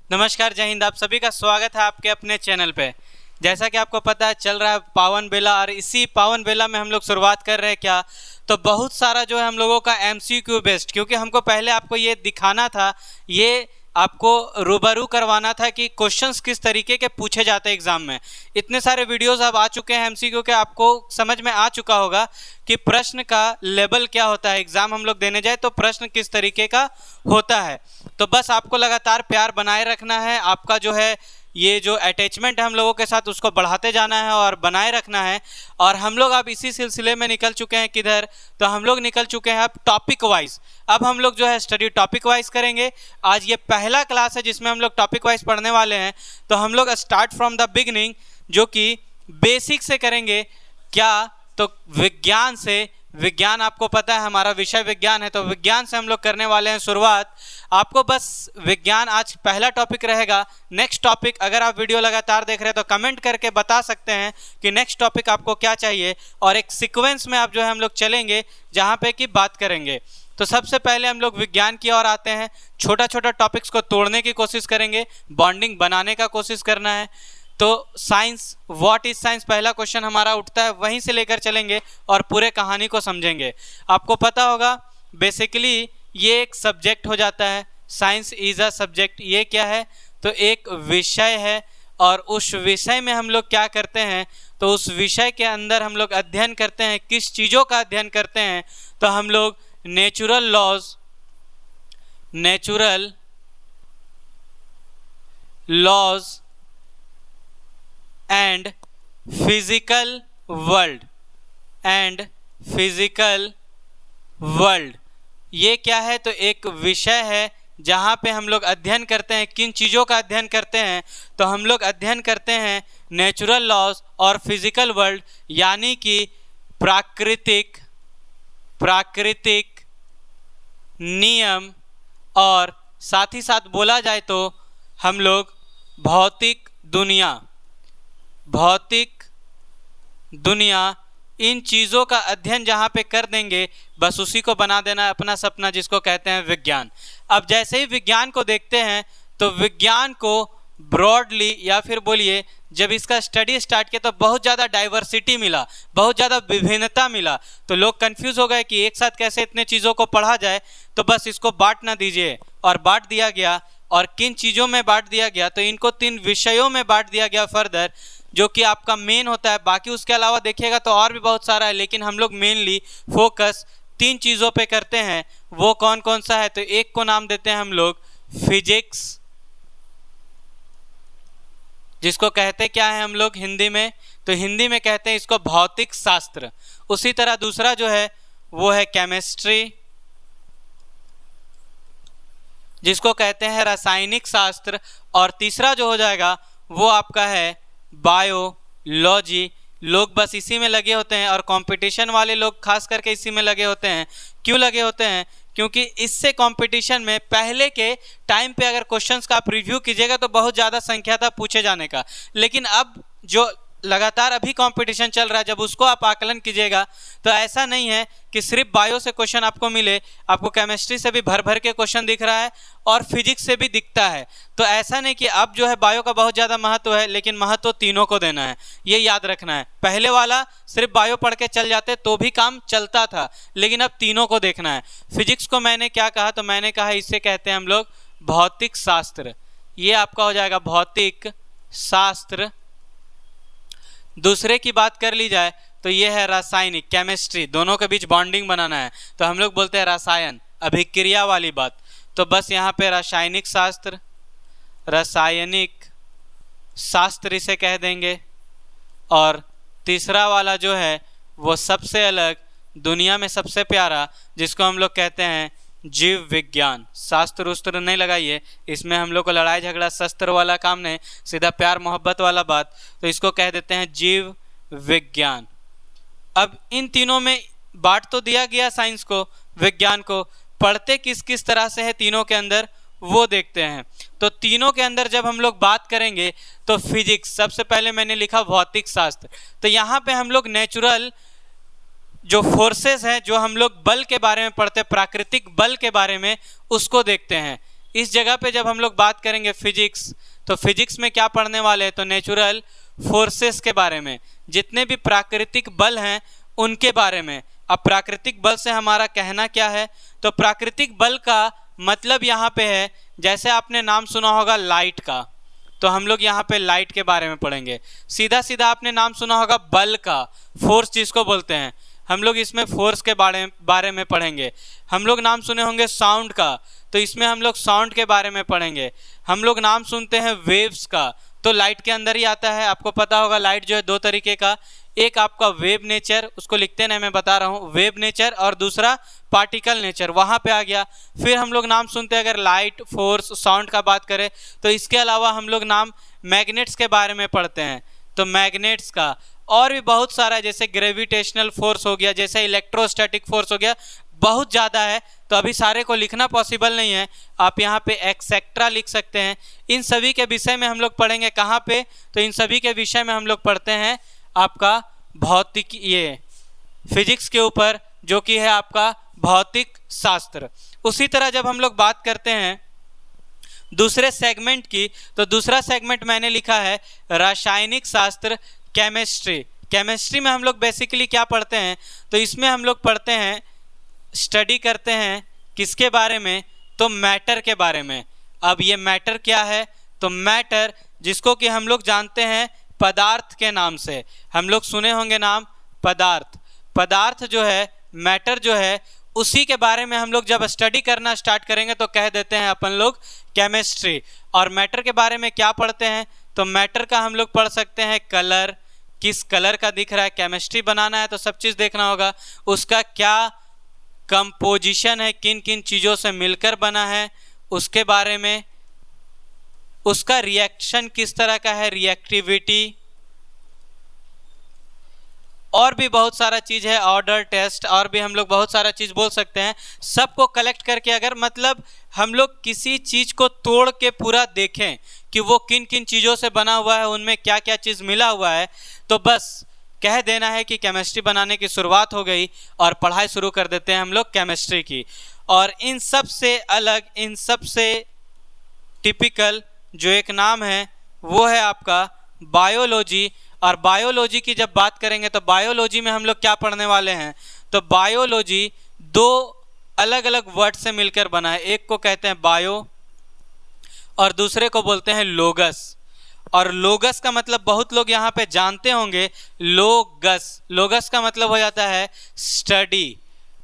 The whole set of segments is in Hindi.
नमस्कार, जय हिंद। आप सभी का स्वागत है आपके अपने चैनल पे। जैसा कि आपको पता है चल रहा है पावन बेला, और इसी पावन बेला में हम लोग शुरुआत कर रहे हैं क्या, तो बहुत सारा जो है हम लोगों का MCQ बेस्ड, क्योंकि हमको पहले आपको ये दिखाना था, ये आपको रूबरू करवाना था कि क्वेश्चंस किस तरीके के पूछे जाते हैं एग्जाम में। इतने सारे वीडियोस अब आ चुके हैं MCQ के, आपको समझ में आ चुका होगा कि प्रश्न का लेवल क्या होता है। एग्जाम हम लोग देने जाए तो प्रश्न किस तरीके का होता है। तो बस आपको लगातार प्यार बनाए रखना है, आपका जो है ये जो अटैचमेंट है हम लोगों के साथ उसको बढ़ाते जाना है और बनाए रखना है। और हम लोग अब इसी सिलसिले में निकल चुके हैं किधर, तो हम लोग निकल चुके हैं अब टॉपिक वाइज। अब हम लोग जो है स्टडी टॉपिक वाइज करेंगे। आज ये पहला क्लास है जिसमें हम लोग टॉपिक वाइज पढ़ने वाले हैं। तो हम लोग स्टार्ट फ्रॉम द बिगिनिंग, जो कि बेसिक से करेंगे। क्या, तो विज्ञान से। विज्ञान आपको पता है हमारा विषय विज्ञान है, तो विज्ञान से हम लोग करने वाले हैं शुरुआत। आपको बस विज्ञान आज पहला टॉपिक रहेगा। नेक्स्ट टॉपिक अगर आप वीडियो लगातार देख रहे हैं तो कमेंट करके बता सकते हैं कि नेक्स्ट टॉपिक आपको क्या चाहिए, और एक सीक्वेंस में आप जो है हम लोग चलेंगे जहाँ पे कि बात करेंगे। तो सबसे पहले हम लोग विज्ञान की ओर आते हैं। छोटा छोटा टॉपिक्स को तोड़ने की कोशिश करेंगे, बॉन्डिंग बनाने का कोशिश करना है। तो साइंस, व्हाट इज साइंस, पहला क्वेश्चन हमारा उठता है, वहीं से लेकर चलेंगे और पूरे कहानी को समझेंगे। आपको पता होगा बेसिकली ये एक सब्जेक्ट हो जाता है। Science is a subject. ये क्या है, तो एक विषय है, और उस विषय में हम लोग क्या करते हैं, तो उस विषय के अंदर हम लोग अध्ययन करते हैं। किस चीज़ों का अध्ययन करते हैं, तो हम लोग natural laws and physical world. ये क्या है, तो एक विषय है जहाँ पे हम लोग अध्ययन करते हैं। किन चीज़ों का अध्ययन करते हैं, तो हम लोग अध्ययन करते हैं नेचुरल लॉज और फिजिकल वर्ल्ड, यानी कि प्राकृतिक नियम, और साथ ही साथ बोला जाए तो हम लोग भौतिक दुनिया, इन चीज़ों का अध्ययन जहाँ पे कर देंगे, बस उसी को बना देना है अपना सपना, जिसको कहते हैं विज्ञान। अब जैसे ही विज्ञान को देखते हैं, तो विज्ञान को ब्रॉडली, या फिर बोलिए जब इसका स्टडी स्टार्ट किया तो बहुत ज़्यादा डाइवर्सिटी मिला, बहुत ज़्यादा विभिन्नता मिला। तो लोग कंफ्यूज हो गए कि एक साथ कैसे इतने चीज़ों को पढ़ा जाए। तो बस इसको बांट ना दीजिए, और बांट दिया गया। और किन चीज़ों में बांट दिया गया, तो इनको 3 विषयों में बांट दिया गया फर्दर, जो कि आपका मेन होता है। बाकी उसके अलावा देखिएगा तो और भी बहुत सारा है, लेकिन हम लोग मेनली फोकस 3 चीज़ों पे करते हैं। वो कौन कौन सा है, तो एक को नाम देते हैं हम लोग फिजिक्स, जिसको कहते क्या है हम लोग हिंदी में, तो हिंदी में कहते हैं इसको भौतिक शास्त्र। उसी तरह दूसरा जो है वो है केमिस्ट्री, जिसको कहते हैं रासायनिक शास्त्र। और तीसरा जो हो जाएगा वो आपका है बायोलॉजी। लोग बस इसी में लगे होते हैं, और कंपटीशन वाले लोग खास करके इसी में लगे होते हैं। क्यों लगे होते हैं, क्योंकि इससे कंपटीशन में पहले के टाइम पे अगर क्वेश्चंस का आप रिव्यू कीजिएगा तो बहुत ज़्यादा संख्या था पूछे जाने का। लेकिन अब जो लगातार अभी कंपटीशन चल रहा है, जब उसको आप आकलन कीजिएगा तो ऐसा नहीं है कि सिर्फ बायो से क्वेश्चन आपको मिले, आपको केमिस्ट्री से भी भर भर के क्वेश्चन दिख रहा है, और फिजिक्स से भी दिखता है। तो ऐसा नहीं कि अब जो है बायो का बहुत ज़्यादा महत्व है, लेकिन महत्व तीनों को देना है, ये याद रखना है। पहले वाला सिर्फ बायो पढ़ के चल जाते तो भी काम चलता था, लेकिन अब तीनों को देखना है। फिजिक्स को मैंने क्या कहा, तो मैंने कहा इससे कहते हैं हम लोग भौतिक शास्त्र। ये आपका हो जाएगा भौतिक शास्त्र। दूसरे की बात कर ली जाए तो ये है रासायनिक, केमिस्ट्री। दोनों के बीच बॉन्डिंग बनाना है, तो हम लोग बोलते हैं रसायन, अभिक्रिया वाली बात। तो बस यहाँ पे रासायनिक शास्त्र इसे कह देंगे। और तीसरा वाला जो है वो सबसे अलग, दुनिया में सबसे प्यारा, जिसको हम लोग कहते हैं जीव विज्ञान। शास्त्र उस्त्र नहीं लगाइए, इसमें हम लोग को लड़ाई झगड़ा शस्त्र वाला काम नहीं, सीधा प्यार मोहब्बत वाला बात। तो इसको कह देते हैं जीव विज्ञान। अब इन तीनों में बांट तो दिया गया साइंस को, विज्ञान को। पढ़ते किस किस तरह से है तीनों के अंदर, वो देखते हैं। तो तीनों के अंदर जब हम लोग बात करेंगे तो फिजिक्स, सबसे पहले मैंने लिखा भौतिक शास्त्र। तो यहाँ पे हम लोग नेचुरल जो फोर्सेस हैं, जो हम लोग बल के बारे में पढ़ते हैं, प्राकृतिक बल के बारे में, उसको देखते हैं। इस जगह पे जब हम लोग बात करेंगे फिजिक्स, तो फिजिक्स में क्या पढ़ने वाले हैं, तो नेचुरल फोर्सेस के बारे में, जितने भी प्राकृतिक बल हैं उनके बारे में। अब प्राकृतिक बल से हमारा कहना क्या है, तो प्राकृतिक बल का मतलब यहाँ पे है, जैसे आपने नाम सुना होगा लाइट का, तो हम लोग यहाँ पे लाइट के बारे में पढ़ेंगे। सीधा सीधा आपने नाम सुना होगा बल का, फोर्स जिसको बोलते हैं, हम लोग इसमें फोर्स के बारे में पढ़ेंगे। हम लोग नाम सुने होंगे साउंड का, तो इसमें हम लोग साउंड के बारे में पढ़ेंगे। हम लोग नाम सुनते हैं वेव्स का, तो लाइट के अंदर ही आता है। आपको पता होगा लाइट जो है दो तरीके का, एक आपका वेव नेचर, उसको लिखते हैं, मैं बता रहा हूँ, वेव नेचर, और दूसरा पार्टिकल नेचर, वहाँ पे आ गया। फिर हम लोग नाम सुनते हैं, अगर लाइट, फोर्स, साउंड का बात करें, तो इसके अलावा हम लोग नाम मैग्नेट्स के बारे में पढ़ते हैं, तो मैग्नेट्स का, और भी बहुत सारा है, जैसे ग्रेविटेशनल फोर्स हो गया, जैसे इलेक्ट्रोस्टैटिक फोर्स हो गया, बहुत ज़्यादा है, तो अभी सारे को लिखना पॉसिबल नहीं है। आप यहाँ पे एक्सेट्रा लिख सकते हैं। इन सभी के विषय में हम लोग पढ़ेंगे कहाँ पे, तो इन सभी के विषय में हम लोग पढ़ते हैं आपका भौतिक, ये फिजिक्स के ऊपर, जो कि है आपका भौतिक शास्त्र। उसी तरह जब हम लोग बात करते हैं दूसरे सेगमेंट की, तो दूसरा सेगमेंट मैंने लिखा है रासायनिक शास्त्र, केमिस्ट्री। केमिस्ट्री में हम लोग बेसिकली क्या पढ़ते हैं, तो इसमें हम लोग पढ़ते हैं, स्टडी करते हैं किसके बारे में, तो मैटर के बारे में। अब ये मैटर क्या है, तो मैटर जिसको कि हम लोग जानते हैं पदार्थ के नाम से, हम लोग सुने होंगे नाम पदार्थ। पदार्थ जो है, मैटर जो है, उसी के बारे में हम लोग जब स्टडी करना स्टार्ट करेंगे तो कह देते हैं अपन लोग केमिस्ट्री। और मैटर के बारे में क्या पढ़ते हैं, तो मैटर का हम लोग पढ़ सकते हैं कलर, किस कलर का दिख रहा है, केमिस्ट्री बनाना है तो सब चीज़ देखना होगा, उसका क्या कंपोजिशन है, किन किन चीज़ों से मिलकर बना है, उसके बारे में, उसका रिएक्शन किस तरह का है, रिएक्टिविटी, और भी बहुत सारा चीज़ है, ऑर्डर, टेस्ट, और भी हम लोग बहुत सारा चीज़ बोल सकते हैं। सबको कलेक्ट करके अगर मतलब हम लोग किसी चीज़ को तोड़ के पूरा देखें कि वो किन किन चीज़ों से बना हुआ है, उनमें क्या क्या चीज़ मिला हुआ है, तो बस कह देना है कि केमिस्ट्री बनाने की शुरुआत हो गई और पढ़ाई शुरू कर देते हैं हम लोग केमिस्ट्री की। और इन सब से अलग, इन सब से टिपिकल जो एक नाम है वो है आपका बायोलॉजी। और बायोलॉजी की जब बात करेंगे तो बायोलॉजी में हम लोग क्या पढ़ने वाले हैं, तो बायोलॉजी दो अलग अलग वर्ड से मिलकर बना है। एक को कहते हैं बायो और दूसरे को बोलते हैं लोगस। और लोगस का मतलब बहुत लोग यहाँ पे जानते होंगे, लोगस, लोगस का मतलब हो जाता है स्टडी।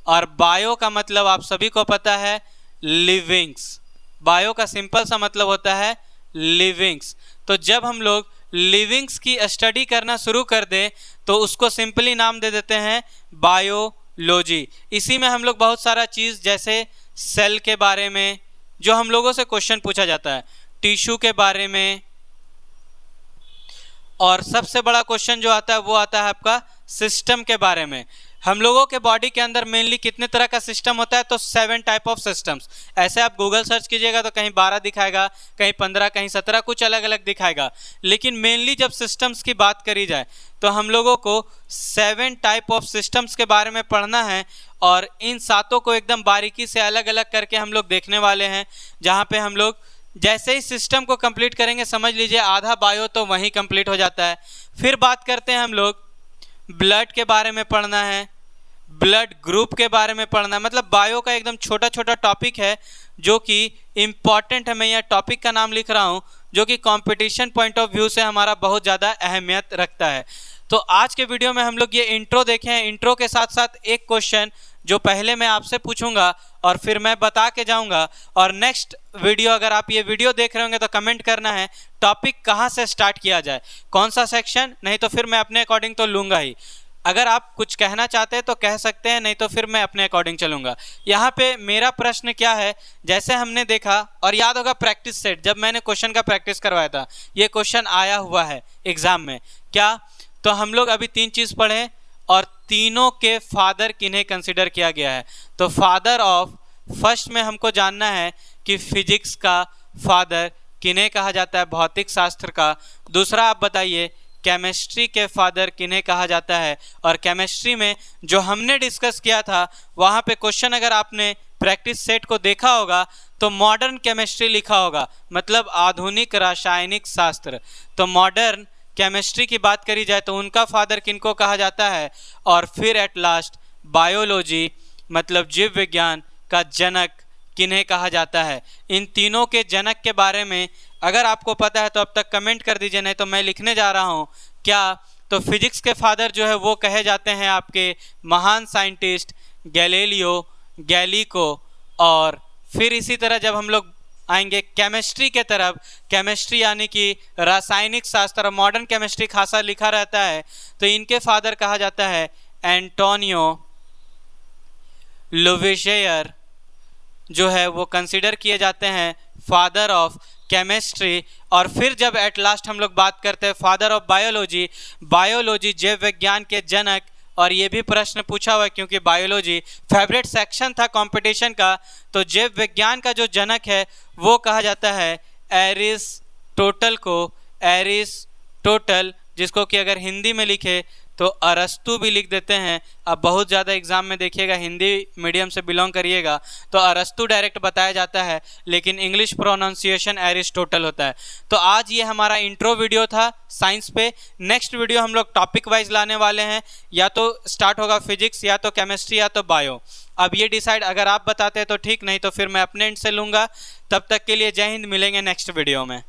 और बायो का मतलब आप सभी को पता है लिविंग्स। बायो का सिंपल सा मतलब होता है लिविंग्स। तो जब हम लोग लिविंग्स की स्टडी करना शुरू कर दें तो उसको सिंपली नाम दे देते हैं बायोलॉजी। इसी में हम लोग बहुत सारा चीज़, जैसे सेल के बारे में जो हम लोगों से क्वेश्चन पूछा जाता है, टिश्यू के बारे में, और सबसे बड़ा क्वेश्चन जो आता है वो आता है आपका सिस्टम के बारे में। हम लोगों के बॉडी के अंदर मेनली कितने तरह का सिस्टम होता है, तो 7 टाइप ऑफ सिस्टम्स। ऐसे आप गूगल सर्च कीजिएगा तो कहीं 12 दिखाएगा, कहीं 15, कहीं 17, कुछ अलग अलग दिखाएगा। लेकिन मेनली जब सिस्टम्स की बात करी जाए तो हम लोगों को 7 टाइप ऑफ सिस्टम्स के बारे में पढ़ना है। और इन सातों को एकदम बारीकी से अलग अलग करके हम लोग देखने वाले हैं, जहाँ पे हम लोग जैसे ही सिस्टम को कंप्लीट करेंगे, समझ लीजिए आधा बायो तो वहीं कंप्लीट हो जाता है। फिर बात करते हैं हम लोग ब्लड के बारे में पढ़ना है, ब्लड ग्रुप के बारे में पढ़ना है। मतलब बायो का एकदम छोटा छोटा टॉपिक है जो कि इम्पॉर्टेंट है। मैं यह टॉपिक का नाम लिख रहा हूँ जो कि कंपटीशन पॉइंट ऑफ व्यू से हमारा बहुत ज़्यादा अहमियत रखता है। तो आज के वीडियो में हम लोग ये इंट्रो देखे हैं। इंट्रो के साथ साथ एक क्वेश्चन जो पहले मैं आपसे पूछूंगा और फिर मैं बता के जाऊंगा। और नेक्स्ट वीडियो, अगर आप ये वीडियो देख रहे होंगे तो कमेंट करना है टॉपिक कहाँ से स्टार्ट किया जाए, कौन सा सेक्शन, नहीं तो फिर मैं अपने अकॉर्डिंग तो लूँगा ही। अगर आप कुछ कहना चाहते हैं तो कह सकते हैं, नहीं तो फिर मैं अपने अकॉर्डिंग चलूँगा। यहाँ पे मेरा प्रश्न क्या है, जैसे हमने देखा और याद होगा प्रैक्टिस सेट, जब मैंने क्वेश्चन का प्रैक्टिस करवाया था, ये क्वेश्चन आया हुआ है एग्जाम में। क्या, तो हम लोग अभी 3 चीज़ पढ़े और तीनों के फादर किन्हें कंसिडर किया गया है। तो फादर ऑफ, फर्स्ट में हमको जानना है कि फिजिक्स का फादर किन्हें कहा जाता है, भौतिक शास्त्र का। दूसरा आप बताइए केमिस्ट्री के फादर किन्हें कहा जाता है। और केमिस्ट्री में जो हमने डिस्कस किया था वहाँ पे क्वेश्चन अगर आपने प्रैक्टिस सेट को देखा होगा तो मॉडर्न केमिस्ट्री लिखा होगा, मतलब आधुनिक रासायनिक शास्त्र। तो मॉडर्न केमिस्ट्री की बात करी जाए तो उनका फादर किनको कहा जाता है, और फिर एट लास्ट बायोलॉजी मतलब जीव विज्ञान का जनक किन्हें कहा जाता है। इन तीनों के जनक के बारे में अगर आपको पता है तो अब तक कमेंट कर दीजिए, नहीं तो मैं लिखने जा रहा हूँ। क्या तो फिजिक्स के फादर जो है वो कहे जाते हैं आपके महान साइंटिस्ट गैलीलियो गैलीको। और फिर इसी तरह जब हम लोग आएंगे केमिस्ट्री के तरफ, केमिस्ट्री यानी कि रासायनिक शास्त्र, मॉडर्न केमिस्ट्री खासा लिखा रहता है, तो इनके फादर कहा जाता है एंटोनियो लुविशियर, जो है वो कंसिडर किए जाते हैं फादर ऑफ केमिस्ट्री। और फिर जब एट लास्ट हम लोग बात करते हैं फादर ऑफ बायोलॉजी, बायोलॉजी जैव विज्ञान के जनक। और ये भी प्रश्न पूछा हुआ है क्योंकि बायोलॉजी फेवरेट सेक्शन था कंपटीशन का, तो जैव विज्ञान का जो जनक है वो कहा जाता है एरिस्टोटल को, एरिस्टोटल, जिसको कि अगर हिंदी में लिखे तो अरस्तु भी लिख देते हैं। अब बहुत ज़्यादा एग्जाम में देखिएगा, हिंदी मीडियम से बिलोंग करिएगा तो अरस्तु डायरेक्ट बताया जाता है, लेकिन इंग्लिश प्रोनाउंसिएशन एरिस्टोटल होता है। तो आज ये हमारा इंट्रो वीडियो था साइंस पे। नेक्स्ट वीडियो हम लोग टॉपिक वाइज लाने वाले हैं, या तो स्टार्ट होगा फिजिक्स, या तो केमिस्ट्री, या तो बायो। अब ये डिसाइड अगर आप बताते हैं तो ठीक, नहीं तो फिर मैं अपने एंड से लूँगा। तब तक के लिए जय हिंद, मिलेंगे नेक्स्ट वीडियो में।